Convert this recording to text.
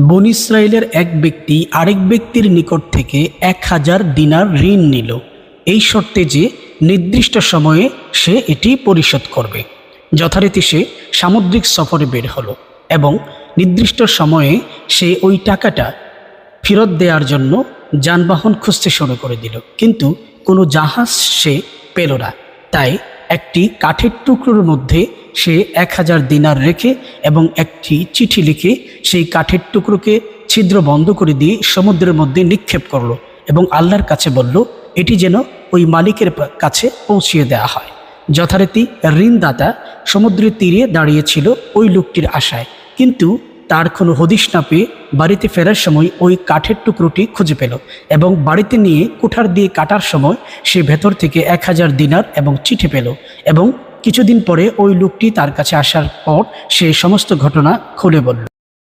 বনী ইসরাইলের এক ব্যক্তি আরেক ব্যক্তির নিকট থেকে 1000 দিনার ঋণ নিল, এই শর্তে যে নির্দিষ্ট সময়ে সে এটি পরিশোধ করবে। যথারীতি সে সামুদ্রিক সফরে বের হলো এবং নির্দিষ্ট সময়ে সে ওই টাকাটা ফেরত দেওয়ার জন্য যানবাহন খুঁজতে শুরু করে দিল, কিন্তু কোনো জাহাজ সে পেল না। তাই একটি কাঠের টুকরোর মধ্যে সে 1000 দিনার রেখে এবং একটি চিঠি লিখে সেই কাঠের টুকরোকে ছিদ্র বন্ধ করে দিয়ে সমুদ্রের মধ্যে নিক্ষেপ করলো এবং আল্লাহর কাছে বলল এটি যেন ওই মালিকের কাছে পৌঁছিয়ে দেওয়া হয়। যথারীতি ঋণদাতা সমুদ্রের তীরে দাঁড়িয়েছিল ওই লোকটির আশায়, কিন্তু তার কোনো হদিশ না পেয়ে বাড়িতে ফেরার সময় ওই কাঠের টুকরোটি খুঁজে পেল এবং বাড়িতে নিয়ে কুঠার দিয়ে কাটার সময় সে ভেতর থেকে 1000 দিনার এবং চিঠি পেল। এবং কিছুদিন পরে ওই লোকটি তার কাছে আসার পর সে সমস্ত ঘটনা খুলে বলল।